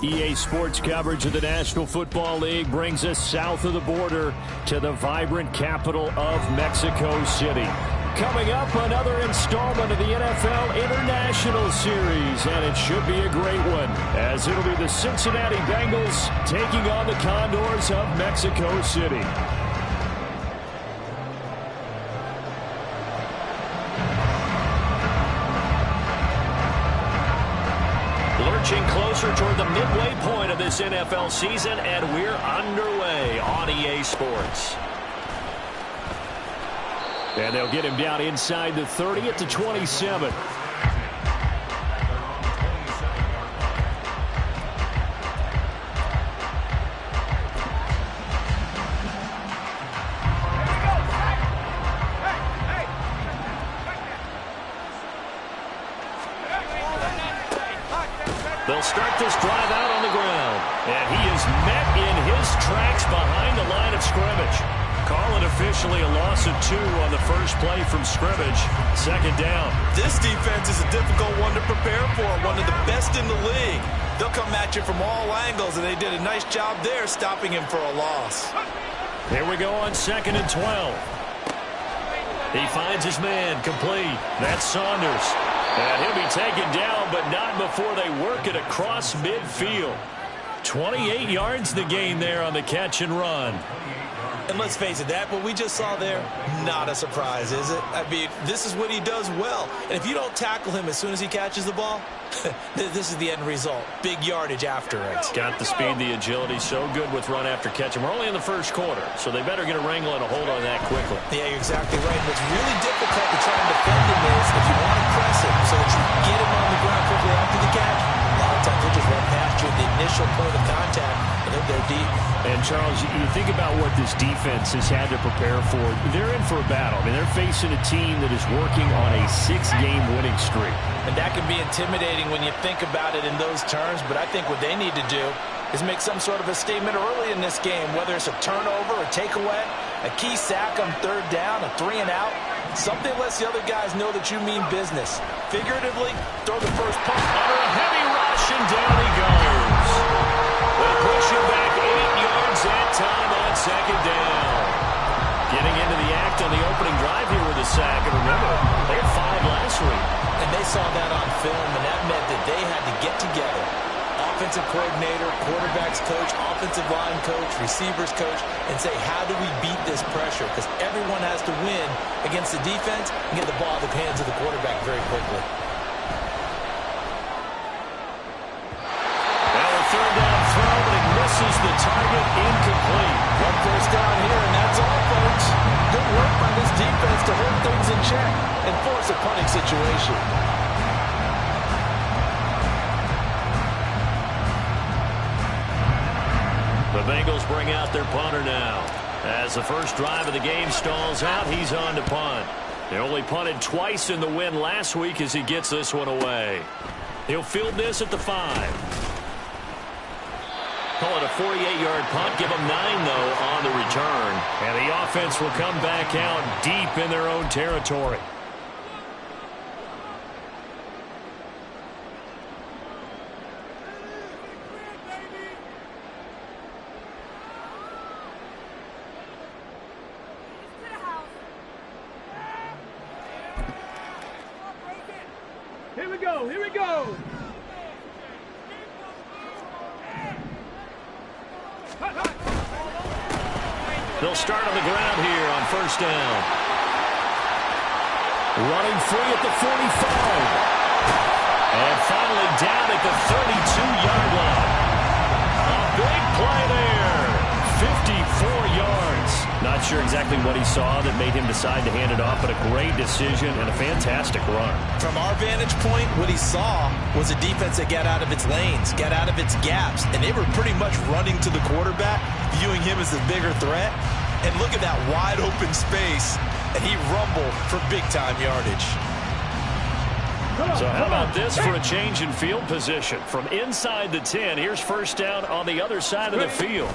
EA Sports coverage of the National Football League brings us south of the border to the vibrant capital of Mexico City. Coming up, another installment of the NFL International Series, and it should be a great one, as it'll be the Cincinnati Bengals taking on the Condors of Mexico City. Lurching closer toward the midway point of this NFL season, and we're underway on EA Sports. And they'll get him down inside the 30 at the 27. They'll start this drive out on the ground. And he is met in his tracks behind the line of scrimmage. Call it officially a loss of 2 on the first play from scrimmage. Second down. This defense is a difficult one to prepare for, one of the best in the league. They'll come at you from all angles, and they did a nice job there stopping him for a loss. Here we go on 2nd and 12. He finds his man complete. That's Saunders. And he'll be taken down, but not before they work it across midfield. 28 yards the gain there on the catch and run. And let's face it, that what we just saw there, not a surprise, is it? I mean, this is what he does well. And if you don't tackle him as soon as he catches the ball, this is the end result. Big yardage after it. Got the speed, the agility, so good with run after catch. And we're only in the first quarter, so they better get a wrangle and a hold on that quickly. Yeah, you're exactly right. And what's really difficult to try and defend him is if you want to press him so that you get him on the ground quickly after the catch, a lot of times they'll just run past you at the initial point of contact, and then they're deep. And, Charles, you think about what this defense has had to prepare for. They're in for a battle. I mean, they're facing a team that is working on a 6-game winning streak. And that can be intimidating when you think about it in those terms, but I think what they need to do is make some sort of a statement early in this game, whether it's a turnover, a takeaway, a key sack on 3rd down, a 3-and-out. Something lets the other guys know that you mean business. Figuratively, throw the first punt. Under a heavy rush, and down he goes. They push him back 8 yards that time on 2nd down. Getting into the act on the opening drive here with a sack. And remember, they had 5 last week. And they saw that on film, and that meant that they had to get together. Offensive coordinator, quarterbacks coach, offensive line coach, receivers coach, and say, how do we beat this pressure? Because everyone has to win against the defense and get the ball in the hands of the quarterback very quickly. Well, a 3rd down throw, but it misses the target, incomplete. 1 first down here, and that's all, folks. Good work by this defense to hold things in check and force a punting situation. The Bengals bring out their punter now. As the first drive of the game stalls out, he's on to punt. They only punted twice in the win last week as he gets this one away. He'll field this at the 5. Call it a 48-yard punt. Give them 9, though, on the return. And the offense will come back out deep in their own territory. Here we go, here we go. They'll start on the ground here on 1st down. Running free at the 45. And finally down at the 32-yard line. A big play there. 54 yards. Not sure exactly what he saw that made him decide to hand it off, but a great decision and a fantastic run. From our vantage point, what he saw was a defense that got out of its lanes, got out of its gaps, and they were pretty much running to the quarterback, viewing him as the bigger threat. And look at that wide open space, and he rumbled for big-time yardage. So how about this for a change in field position? From inside the 10, here's 1st down on the other side of the field.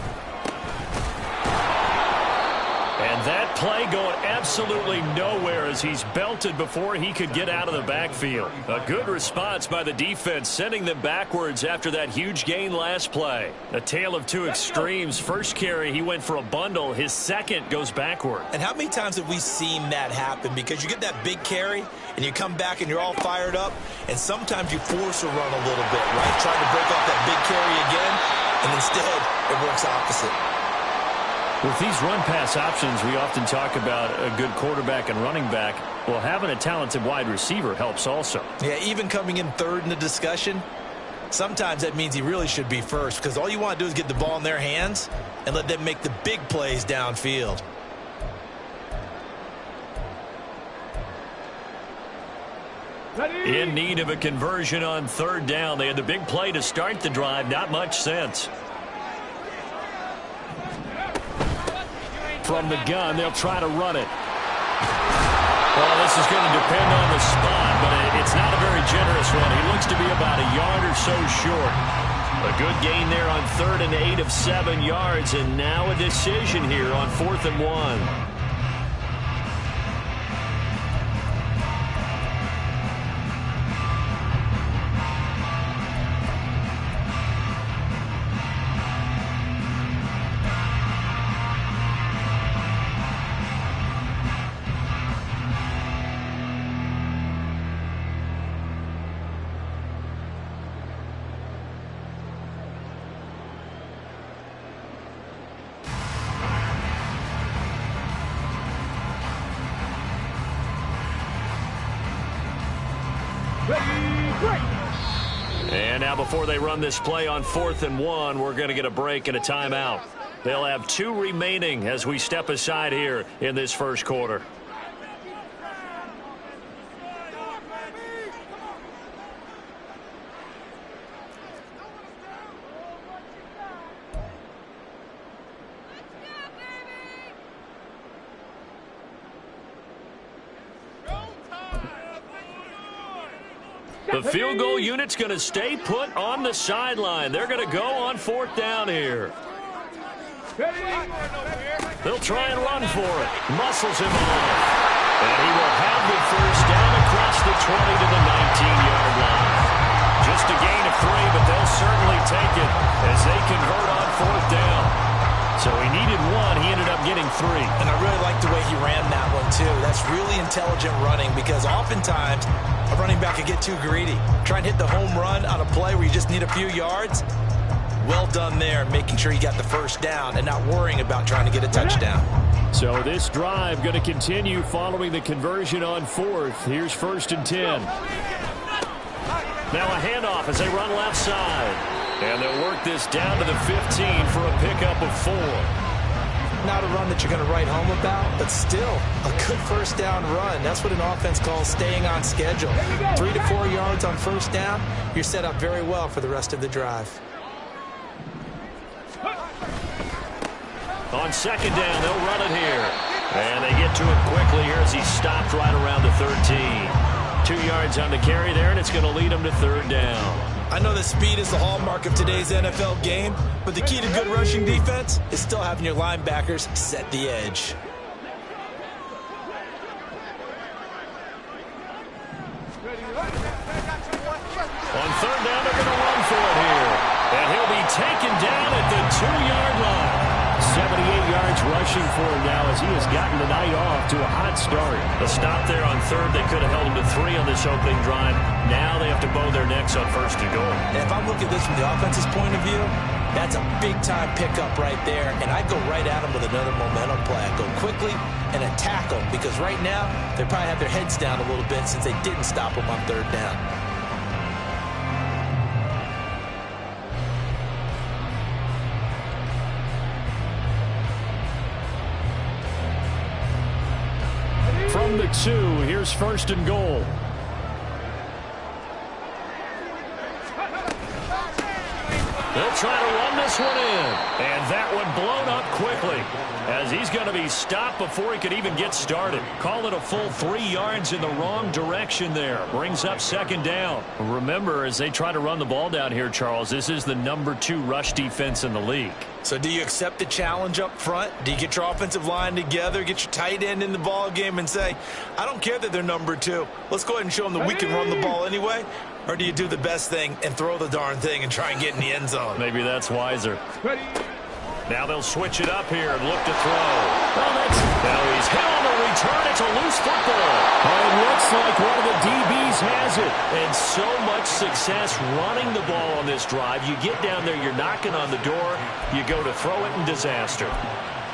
And that play going absolutely nowhere as he's belted before he could get out of the backfield. A good response by the defense, sending them backwards after that huge gain last play. A tale of two extremes. First carry, he went for a bundle. His second goes backward. And how many times have we seen that happen? Because you get that big carry, and you come back and you're all fired up, and sometimes you force a run a little bit, right? Trying to break off that big carry again, and instead it works opposite. With these run-pass options, we often talk about a good quarterback and running back. Well, having a talented wide receiver helps also. Yeah, even coming in third in the discussion, sometimes that means he really should be first, because all you want to do is get the ball in their hands and let them make the big plays downfield. In need of a conversion on third down. They had the big play to start the drive. Not much sense. From the gun, they'll try to run it. Well, this is going to depend on the spot, but it's not a very generous one. He looks to be about a yard or so short. A good gain there on 3rd and 8 of 7 yards, and now a decision here on 4th and 1. And now before they run this play on 4th and 1, we're going to get a break and a timeout. They'll have 2 remaining as we step aside here in this first quarter. The field goal unit's going to stay put on the sideline. They're going to go on 4th down here. They'll try and run for it. Muscles him off. And he will have the first down across the 20 to the 19-yard line. Just a gain of 3, but they'll certainly take it as they convert on 4th down. So he needed 1. He ended up getting 3. And I really like the way he ran that one, too. That's really intelligent running, because oftentimes a running back could get too greedy. Try and hit the home run on a play where you just need a few yards. Well done there, making sure you got the first down and not worrying about trying to get a touchdown. So this drive going to continue following the conversion on 4th. Here's 1st and 10. Now a handoff as they run left side. And they'll work this down to the 15 for a pickup of 4. Not a run that you're going to write home about, but still a good first down run. That's what an offense calls staying on schedule. 3 to 4 yards on first down, you're set up very well for the rest of the drive. On 2nd down, they'll run it here. And they get to it quickly here as he stopped right around the 13. 2 yards on the carry there, and it's going to lead him to 3rd down. I know that speed is the hallmark of today's NFL game, but the key to good rushing defense is still having your linebackers set the edge. On 3rd down, they're going to run for it here. And he'll be taken down at the 2-yard line. 78 yards rushing for him now as he has gotten the night off to a hot start. A stop there on 3rd. They could have held him to 3 on this opening drive. Now they have to bow their necks on 1st and goal. And if I'm looking at this from the offense's point of view, that's a big-time pickup right there. And I'd go right at him with another momentum play. I'd go quickly and attack them, because right now they probably have their heads down a little bit since they didn't stop him on 3rd down. From the 2, here's 1st and goal. They'll try to run this one in. And that one blown up quickly as he's going to be stopped before he could even get started. Call it a full 3 yards in the wrong direction there. Brings up 2nd down. Remember, as they try to run the ball down here, Charles, this is the number 2 rush defense in the league. So do you accept the challenge up front? Do you get your offensive line together, get your tight end in the ball game and say, I don't care that they're number 2. Let's go ahead and show them that we can run the ball anyway? Or do you do the best thing and throw the darn thing and try and get in the end zone? Maybe that's wiser. Now they'll switch it up here and look to throw. Now he's hit on the return. It's a loose football. It looks like one of the DBs has it. And so much success running the ball on this drive. You get down there, you're knocking on the door. You go to throw it in disaster.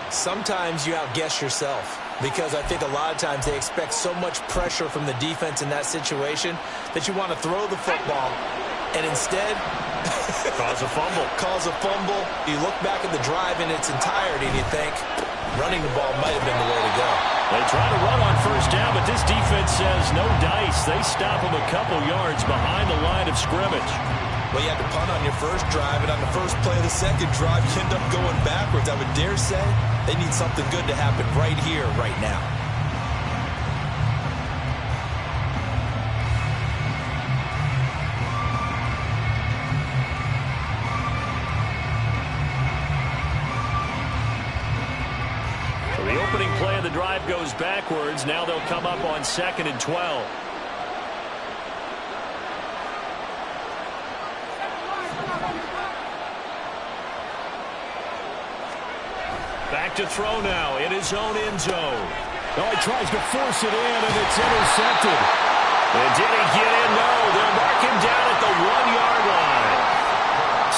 Sometimes you outguess yourself because I think a lot of times they expect so much pressure from the defense in that situation that you want to throw the football and instead cause a fumble. You look back at the drive in its entirety and you think running the ball might have been the way to go. They try to run on first down, but this defense says no dice. They stop them a couple yards behind the line of scrimmage. Well, you had to punt on your first drive, and on the first play of the second drive, you end up going backwards. I would dare say they need something good to happen right here, right now. So the opening play of the drive goes backwards. Now they'll come up on 2nd and 12. Back to throw now in his own end zone. Oh, he tries to force it in, and it's intercepted. And did he get in? No, they'll mark him down at the 1-yard line.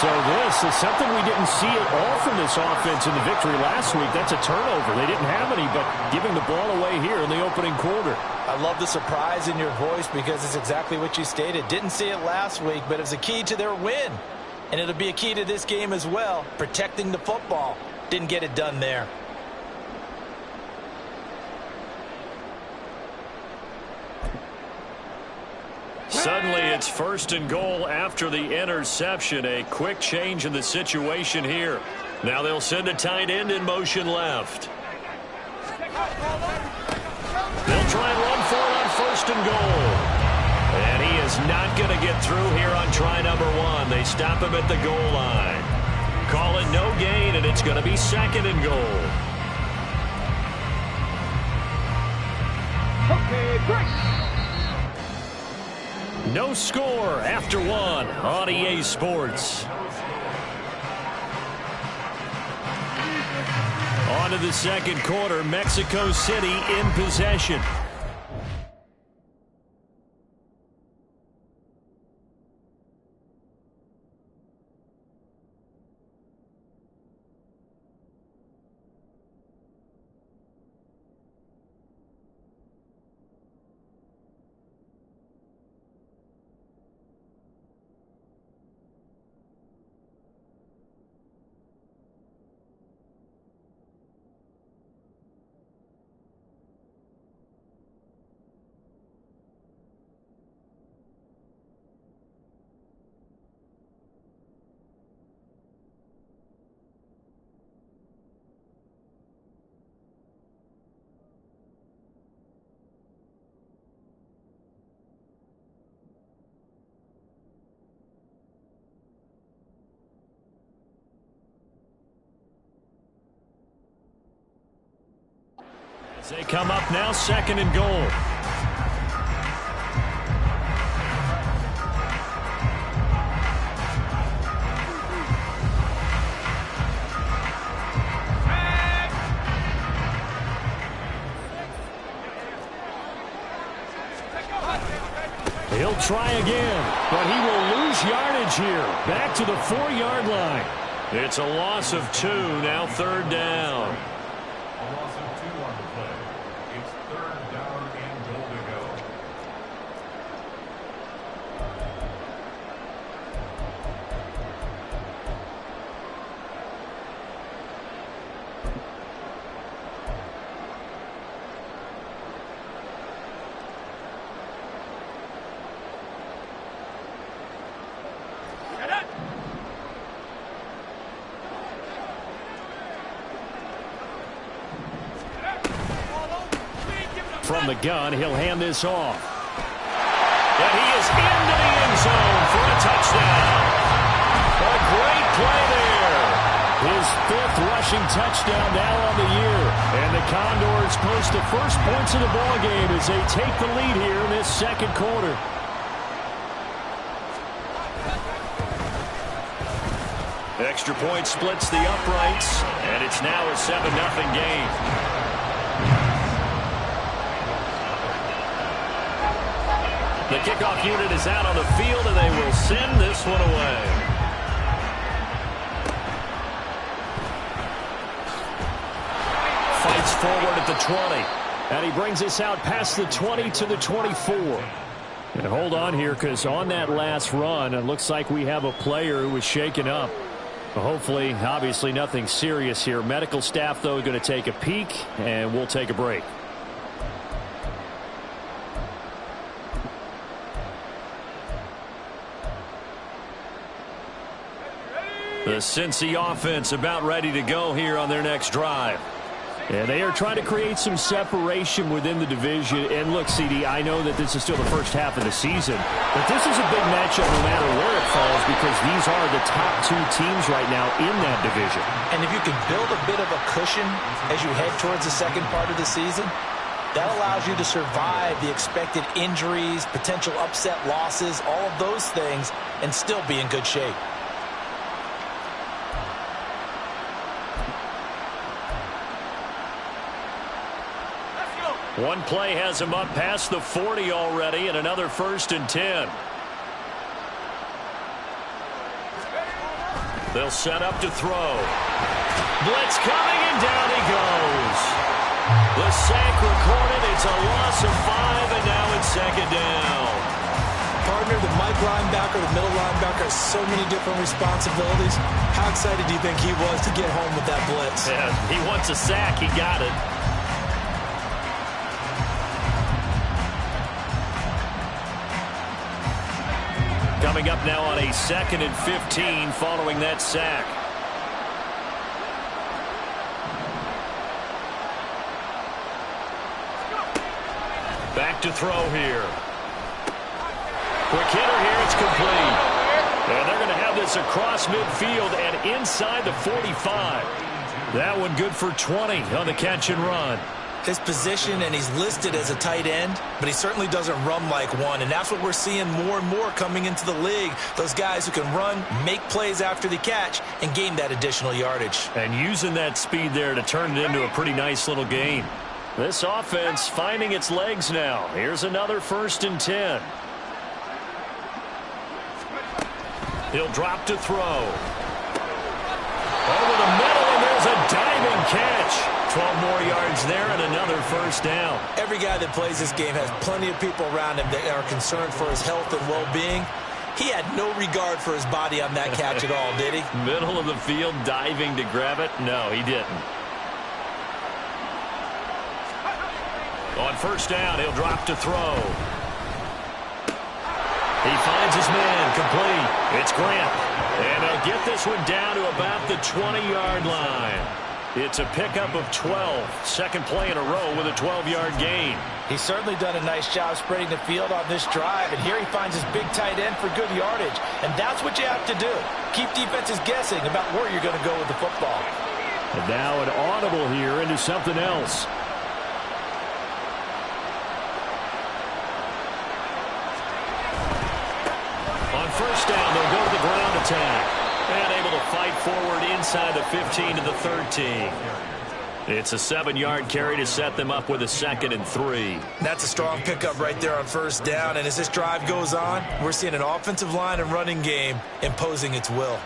So this is something we didn't see at all from this offense in the victory last week. That's a turnover. They didn't have any, but giving the ball away here in the opening quarter. I love the surprise in your voice because it's exactly what you stated. Didn't see it last week, but it's a key to their win. And it'll be a key to this game as well, protecting the football. Didn't get it done there. Suddenly it's 1st and goal after the interception. A quick change in the situation here. Now they'll send a tight end in motion left. They'll try and run for it on 1st and goal. And he is not going to get through here on try number 1. They stop him at the goal line. Call it no gain, and it's going to be 2nd and goal. Okay, break. No score after 1 on EA Sports. On to the 2nd quarter, Mexico City in possession. They come up now, 2nd and goal. He'll try again, but he will lose yardage here. Back to the 4-yard line. It's a loss of 2, now 3rd down. From the gun, he'll hand this off. And he is into the end zone for a touchdown. A great play there. his 5th rushing touchdown now on the year. And the Condors post the first points of the ballgame as they take the lead here in this second quarter. Extra point splits the uprights, and it's now a 7-0 game. The kickoff unit is out on the field, and they will send this one away. Fights forward at the 20. And he brings us out past the 20 to the 24. And hold on here, because on that last run, it looks like we have a player who was shaken up. Hopefully, obviously, nothing serious here. Medical staff, though, going to take a peek, and we'll take a break. The Cincy offense about ready to go here on their next drive. And they are trying to create some separation within the division. And look, CD, I know that this is still the first half of the season, but this is a big matchup no matter where it falls, because these are the top 2 teams right now in that division. And if you can build a bit of a cushion as you head towards the second part of the season, that allows you to survive the expected injuries, potential upset losses, all of those things, and still be in good shape. One play has him up past the 40 already, and another 1st and 10. They'll set up to throw. Blitz coming, and down he goes. The sack recorded. It's a loss of 5, and now it's 2nd down. Partner, the Mike linebacker, the middle linebacker, has so many different responsibilities. How excited do you think he was to get home with that blitz? Yeah, he wants a sack. He got it. Coming up now on a 2nd and 15 following that sack. Back to throw here. Quick hitter here. It's complete. And they're going to have this across midfield and inside the 45. That one good for 20 on the catch and run. His position, and he's listed as a tight end, but he certainly doesn't run like one, and that's what we're seeing more and more coming into the league. Those guys who can run, make plays after the catch, and gain that additional yardage. And using that speed there to turn it into a pretty nice little gain. This offense finding its legs now. Here's another 1st and 10. He'll drop to throw. Over the middle, and there's a diving catch. 12 more yards there and another 1st down. Every guy that plays this game has plenty of people around him that are concerned for his health and well-being. He had no regard for his body on that catch at all, did he? Middle of the field, diving to grab it? No, he didn't. On 1st down, he'll drop to throw. He finds his man, complete. It's Grant. And they'll get this one down to about the 20-yard line. It's a pickup of 12. 2nd play in a row with a 12-yard gain. He's certainly done a nice job spreading the field on this drive, and here he finds his big tight end for good yardage. And that's what you have to do. Keep defenses guessing about where you're going to go with the football. And now an audible here into something else. On 1st down, they'll go to the ground attack. And able to fight forward inside the 15 to the 13. It's a 7-yard carry to set them up with a 2nd and 3. That's a strong pickup right there on 1st down. And as this drive goes on, we're seeing an offensive line and running game imposing its will.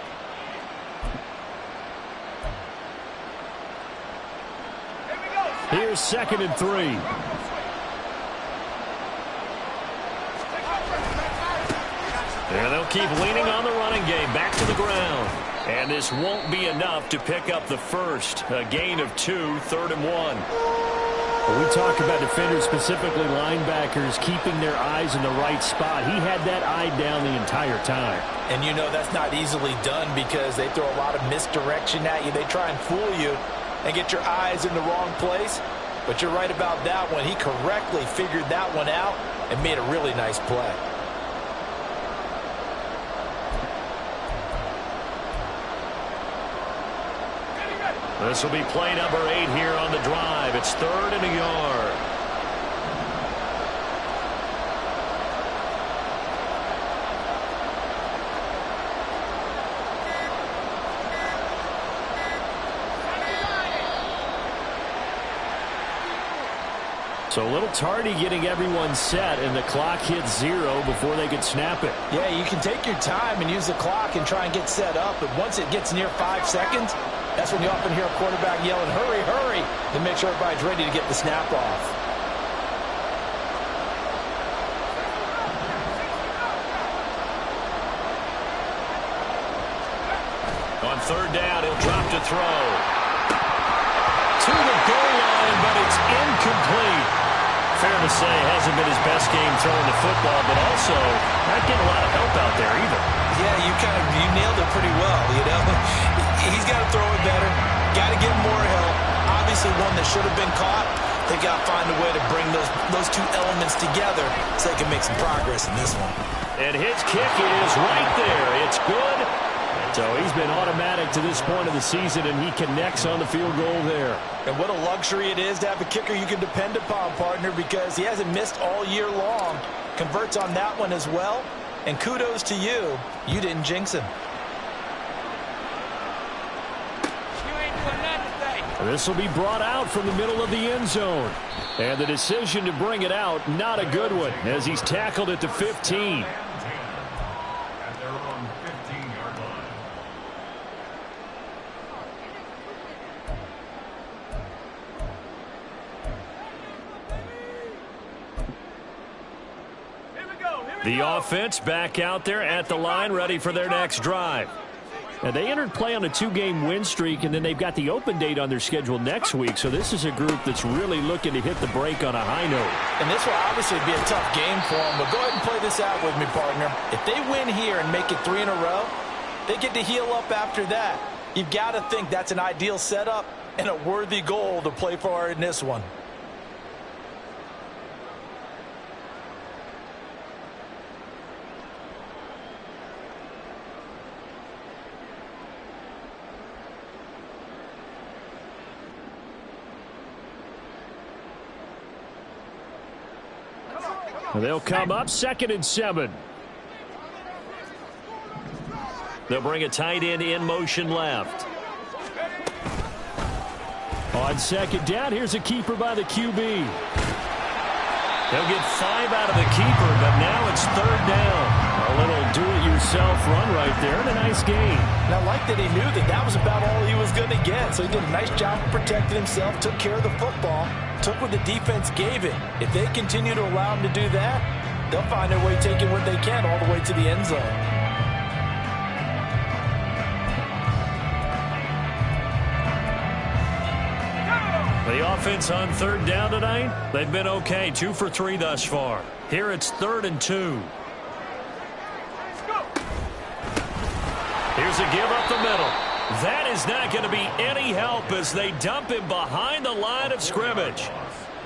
Here's 2nd and 3. And they'll keep leaning on the running game. Back to the ground. And this won't be enough to pick up the 1st. A gain of 2, 3rd and 1. When we talk about defenders, specifically linebackers, keeping their eyes in the right spot. He had that eye down the entire time. And you know that's not easily done because they throw a lot of misdirection at you. They try and fool you and get your eyes in the wrong place. But you're right about that one. He correctly figured that one out and made a really nice play. This will be play number 8 here on the drive. It's 3rd and a yard. So a little tardy getting everyone set, and the clock hits 0 before they could snap it. Yeah, you can take your time and use the clock and try and get set up, but once it gets near 5 seconds, that's when you often hear a quarterback yelling, hurry, hurry, to make sure everybody's ready to get the snap off. On 3rd down, he'll drop to throw. To the goal line, but it's incomplete. Fair to say, hasn't been his best game throwing the football, but also not getting a lot of help out there either. Yeah, you nailed it pretty well, you know. He's got to throw it better. Got to get more help. Obviously one that should have been caught. They got to find a way to bring those two elements together so they can make some progress in this one. And his kick is right there. It's good. So he's been automatic to this point of the season, and he connects on the field goal there. And what a luxury it is to have a kicker you can depend upon, partner, because he hasn't missed all year long. Converts on that one as well. And kudos to you. You didn't jinx him. This will be brought out from the middle of the end zone. And the decision to bring it out, not a good one, as he's tackled at the 15. The offense back out there at the line, ready for their next drive. And they entered play on a 2-game win streak, and then they've got the open date on their schedule next week. So this is a group that's really looking to hit the break on a high note. And this will obviously be a tough game for them, but go ahead and play this out with me, partner. If they win here and make it 3 in a row, they get to heal up after that. You've got to think that's an ideal setup and a worthy goal to play for in this one. They'll come up 2nd and 7. They'll bring a tight end in motion left. On 2nd down, here's a keeper by the QB. They'll get 5 out of the keeper, but now it's 3rd down. A little do-it-yourself run right there, and a nice gain. And I like that he knew that was about all he was going to get. So he did a nice job of protecting himself, took care of the football, took what the defense gave him. If they continue to allow him to do that, they'll find their way taking what they can all the way to the end zone. The offense on 3rd down tonight, they've been okay. 2 for 3 thus far. Here it's 3rd and 2. Here's a give up the middle. That is not going to be any help as they dump him behind the line of scrimmage.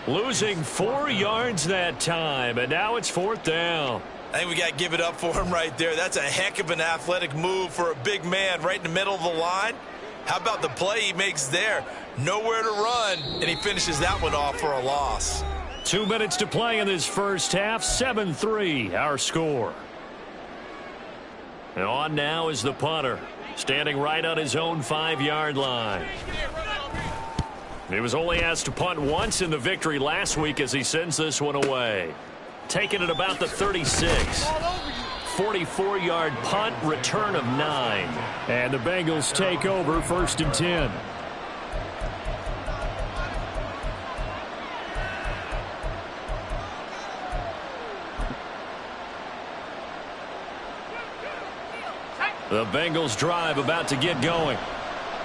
Losing 4 yards that time, and now it's 4th down. I think we got to give it up for him right there. That's a heck of an athletic move for a big man right in the middle of the line. How about the play he makes there? Nowhere to run, and he finishes that one off for a loss. 2 minutes to play in this first half. 7-3, our score. And on now is the punter, standing right on his own 5-yard line. He was only asked to punt once in the victory last week as he sends this one away. Taking it about the 36. 44-yard punt, return of 9. And the Bengals take over 1st and 10. The Bengals drive about to get going.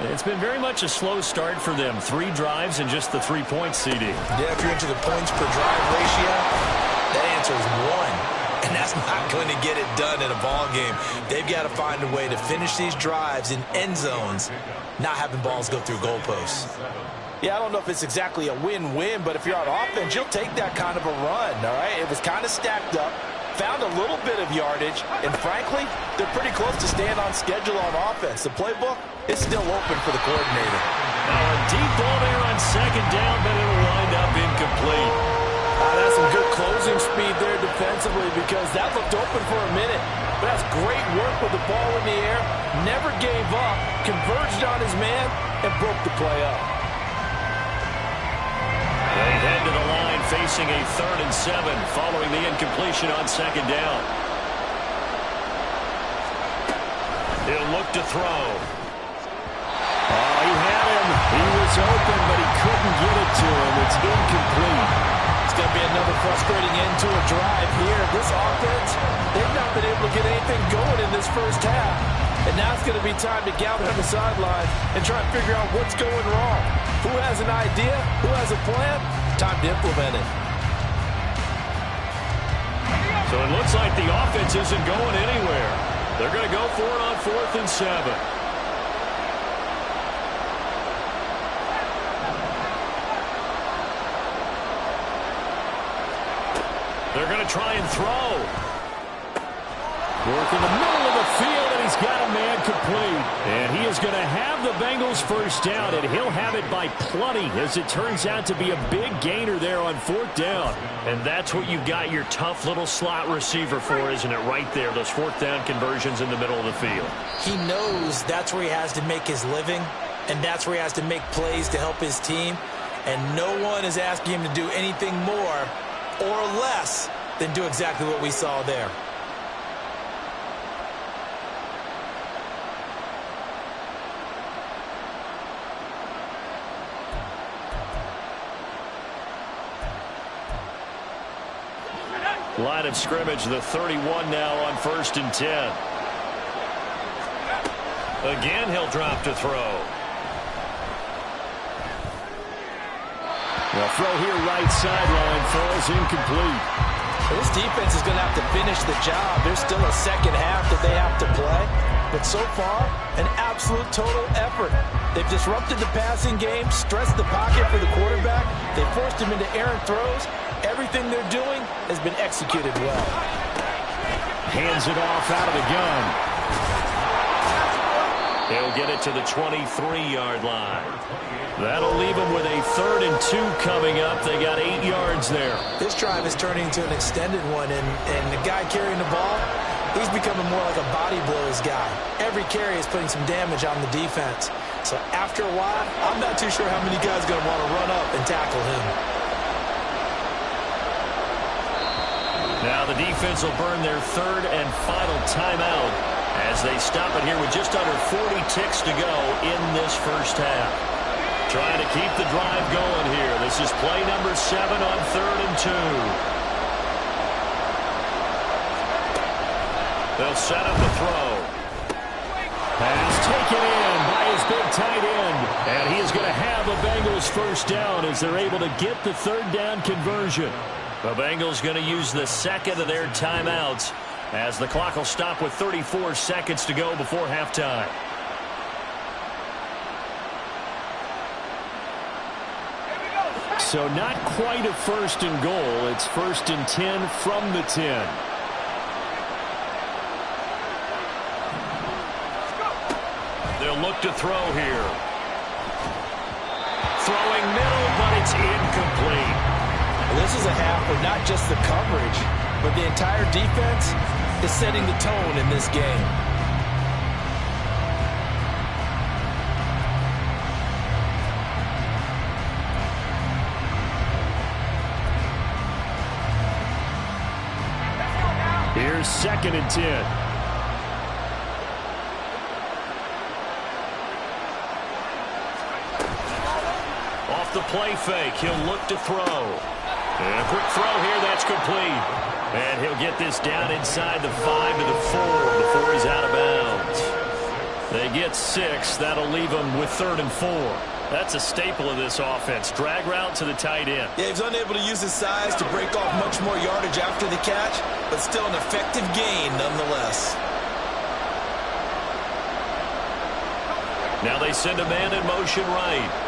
It's been very much a slow start for them. 3 drives and just the 3-point CD. Yeah, if you're into the points per drive ratio, that answer is 1. And that's not going to get it done in a ball game. They've got to find a way to finish these drives in end zones, not having balls go through goalposts. Yeah, I don't know if it's exactly a win-win, but if you're on offense, you'll take that kind of a run, all right? It was kind of stacked up. Found a little bit of yardage, and frankly, they're pretty close to staying on schedule on offense. The playbook is still open for the coordinator. A deep ball there on second down, but it'll wind up incomplete. That's some good closing speed there defensively because that looked open for a minute. But that's great work with the ball in the air. Never gave up, converged on his man, and broke the play up. They head to the line facing a 3rd and 7 following the incompletion on second down. He'll look to throw. Oh, he had him. He was open, but he couldn't get it to him. It's incomplete. It's going to be another frustrating end to a drive here. This offense, they've not been able to get anything going in this first half. And now it's going to be time to gather on the sideline and try and figure out what's going wrong. Who has an idea? Who has a plan? Time to implement it. So it looks like the offense isn't going anywhere. They're going to go for it on 4th and 7. They're going to try and throw. Work in the middle of the field, and he's got a man complete. And he is going to have the Bengals first down, and he'll have it by plenty, as it turns out to be a big gainer there on 4th down. And that's what you've got your tough little slot receiver for, isn't it? Right there, those 4th down conversions in the middle of the field. He knows that's where he has to make his living, and that's where he has to make plays to help his team. And no one is asking him to do anything more or less than do exactly what we saw there. Line of scrimmage, the 31 now on 1st and 10. Again, he'll drop to throw. The throw here, right sideline, falls incomplete. This defense is going to have to finish the job. There's still a second half that they have to play. But so far, an absolute total effort. They've disrupted the passing game, stressed the pocket for the quarterback. They forced him into errant throws. Everything they're doing has been executed well. Hands it off out of the gun. He'll get it to the 23-yard line. That'll leave them with a 3rd and 2 coming up. They got 8 yards there. This drive is turning into an extended one, and the guy carrying the ball, he's becoming more like a body blows guy. Every carry is putting some damage on the defense. So after a while, I'm not too sure how many guys are going to want to run up and tackle him. Now the defense will burn their 3rd and final timeout as they stop it here with just under 40 ticks to go in this first half. Trying to keep the drive going here. This is play number 7 on 3rd and 2. They'll set up the throw. Pass taken in by his big tight end. And he is going to have the Bengals first down as they're able to get the 3rd down conversion. The Bengals going to use the 2nd of their timeouts as the clock will stop with 34 seconds to go before halftime. So not quite a 1st and goal. It's 1st and 10 from the 10. They'll look to throw here. Throwing middle, but it's incomplete. Well, this is a half where not just the coverage, but the entire defense is setting the tone in this game. Here's 2nd and 10. Off the play fake, he'll look to throw. And a quick throw here, that's complete. And he'll get this down inside the 5 to the 4 before he's out of bounds. They get 6. That'll leave them with 3rd and 4. That's a staple of this offense. Drag route to the tight end. Yeah, he's unable to use his size to break off much more yardage after the catch, but still an effective gain nonetheless. Now they send a man in motion right.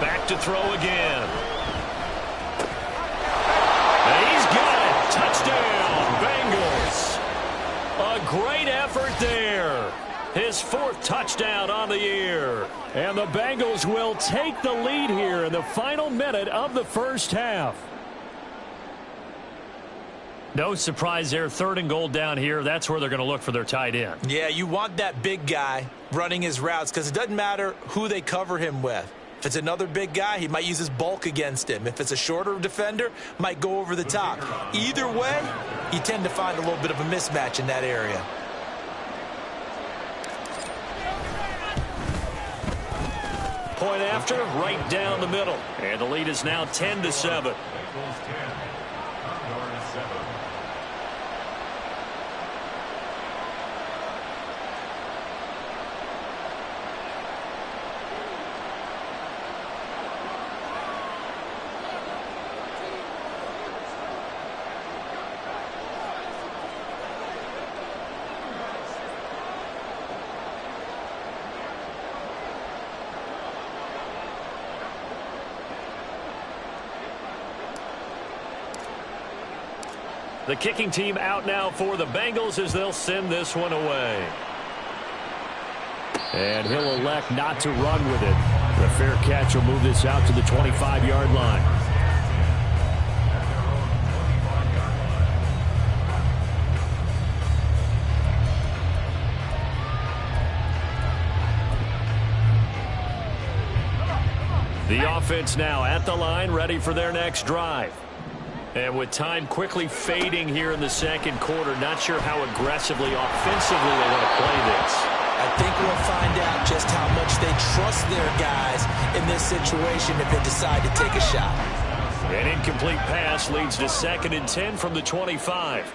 Back to throw again. great effort there. His 4th touchdown on the year. And the Bengals will take the lead here in the final minute of the first half. No surprise there. 3rd and goal down here. That's where they're going to look for their tight end. Yeah, you want that big guy running his routes because it doesn't matter who they cover him with. If it's another big guy, he might use his bulk against him. If it's a shorter defender, might go over the top. Either way, you tend to find a little bit of a mismatch in that area. Point after, right down the middle. And the lead is now 10-7. The kicking team out now for the Bengals as they'll send this one away. And he'll elect not to run with it. The fair catch will move this out to the 25-yard line. The offense now at the line, ready for their next drive. And with time quickly fading here in the second quarter, not sure how aggressively, offensively they want to play this. I think we'll find out just how much they trust their guys in this situation if they decide to take a shot. An incomplete pass leads to 2nd and 10 from the 25.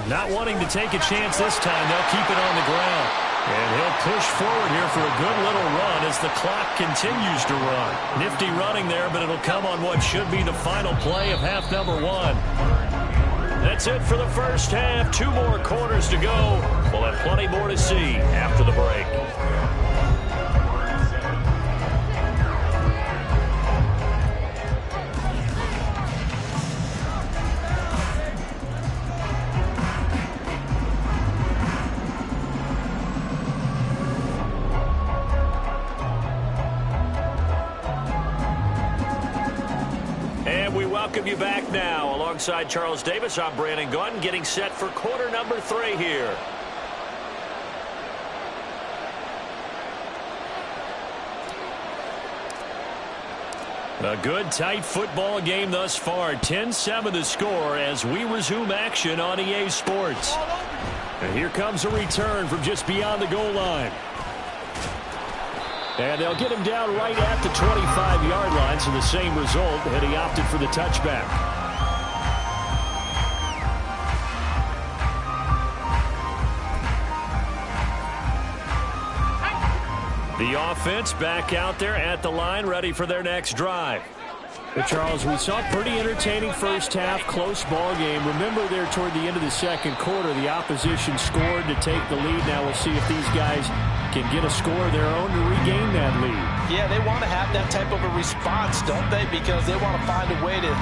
Not wanting to take a chance this time, they'll keep it on the ground. And he'll push forward here for a good little run as the clock continues to run. Nifty running there, but it'll come on what should be the final play of half number 1. That's it for the first half. 2 more quarters to go. We'll have plenty more to see after the break. Welcome you back now. Alongside Charles Davis, I'm Brandon Gunn, getting set for quarter number 3 here. A good, tight football game thus far. 10-7 the score as we resume action on EA Sports. And here comes a return from just beyond the goal line. And they'll get him down right at the 25-yard line, so the same result, and he opted for the touchback. The offense back out there at the line, ready for their next drive. But Charles, we saw a pretty entertaining first half, close ball game. Remember there toward the end of the second quarter, the opposition scored to take the lead. Now we'll see if these guys can get a score of their own to regain that lead. Yeah, they want to have that type of a response, don't they? Because they want to find a way to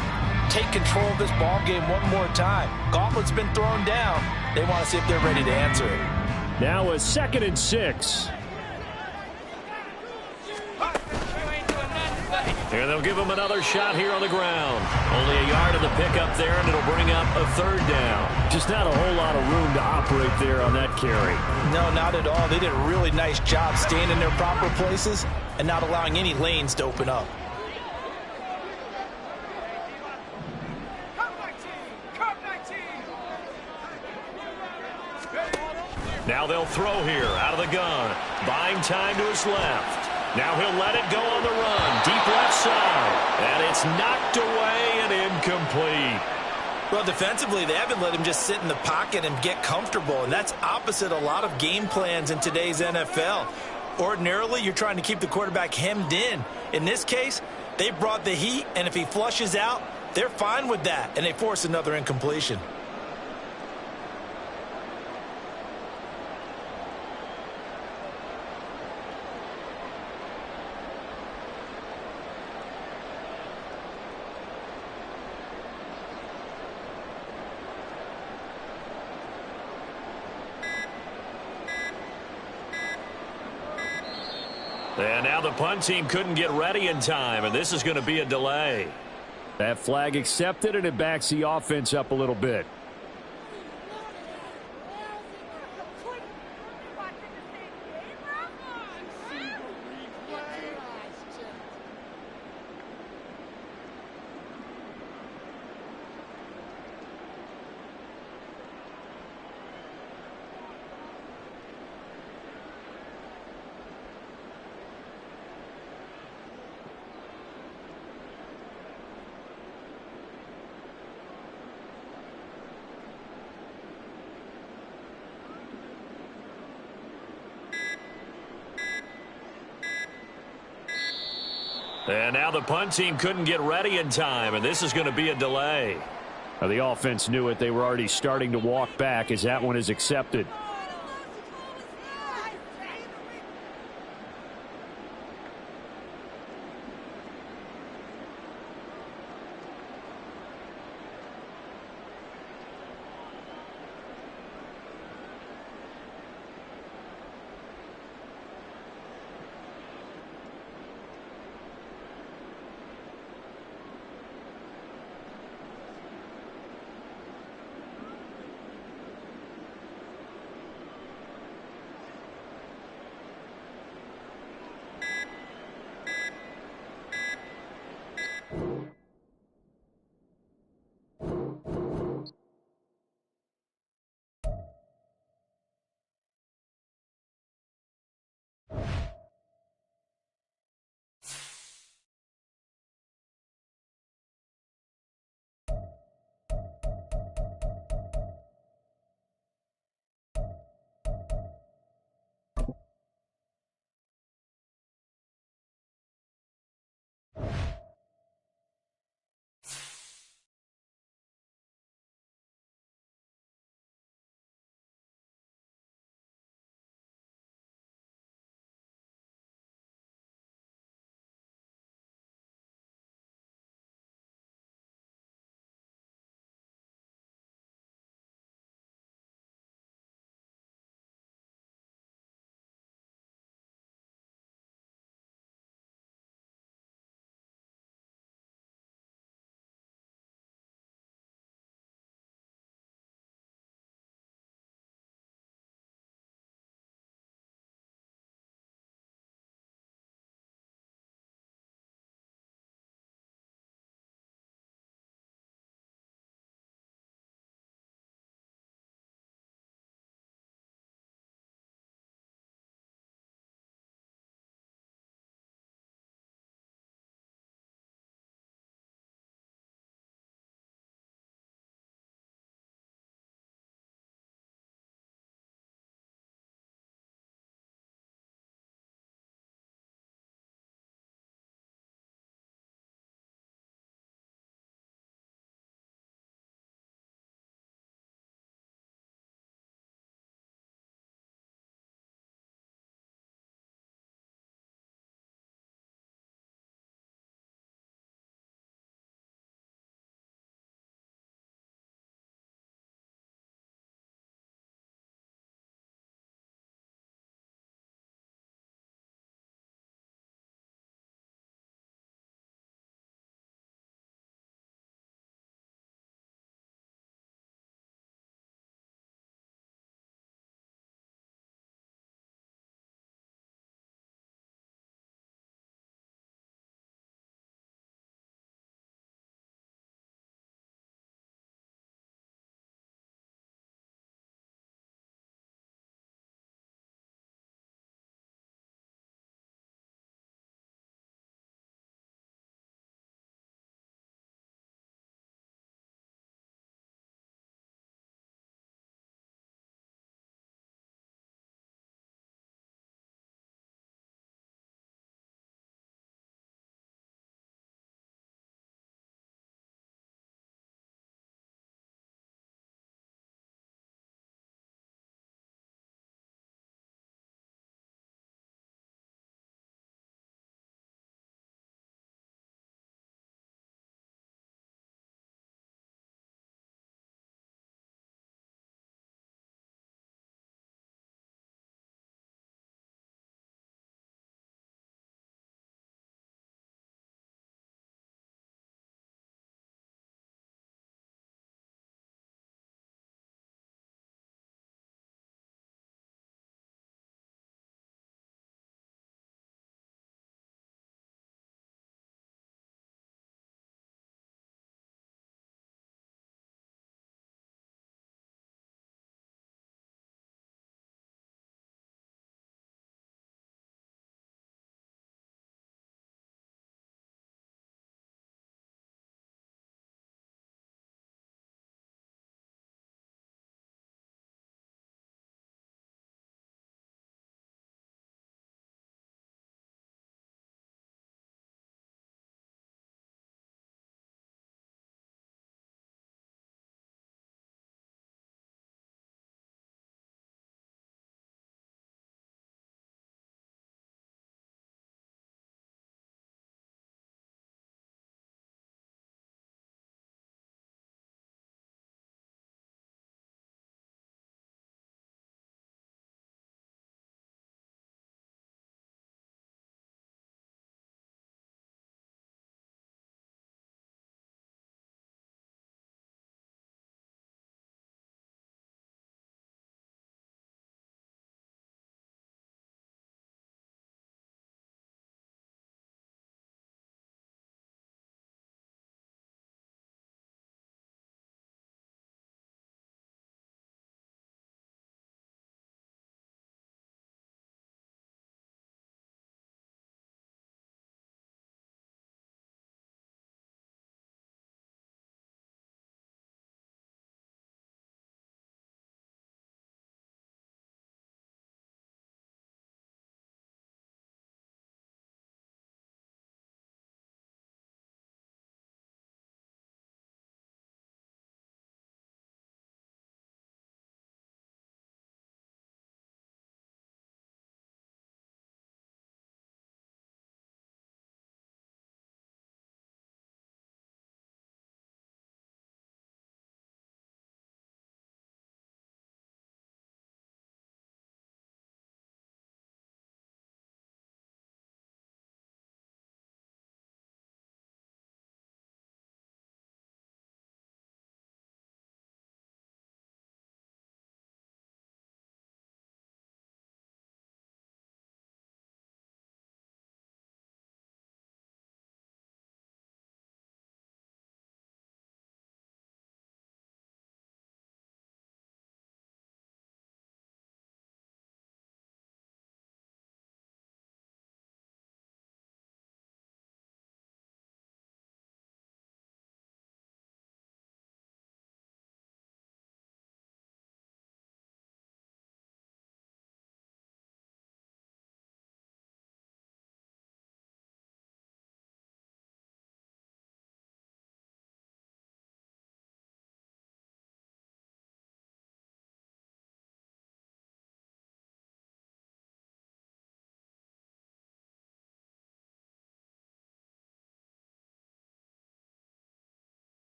take control of this ball game one more time. Gauntlet's been thrown down. They want to see if they're ready to answer it. Now a 2nd and 6. And they'll give him another shot here on the ground. Only a yard of the pickup there, and it'll bring up a 3rd down. Just not a whole lot of room to operate there on that carry. No, not at all. They did a really nice job staying in their proper places and not allowing any lanes to open up. Now they'll throw here out of the gun. Buying time to his left. Now he'll let it go on the run. Deep left side. And it's knocked away and incomplete. Well, defensively, they haven't let him just sit in the pocket and get comfortable. And that's opposite a lot of game plans in today's NFL. Ordinarily, you're trying to keep the quarterback hemmed in. In this case, they brought the heat, and if he flushes out, they're fine with that, and they force another incompletion. And now the punt team couldn't get ready in time, and this is going to be a delay. That flag accepted, and it backs the offense up a little bit. And now the punt team couldn't get ready in time, and this is going to be a delay. Now the offense knew it. They were already starting to walk back as that one is accepted.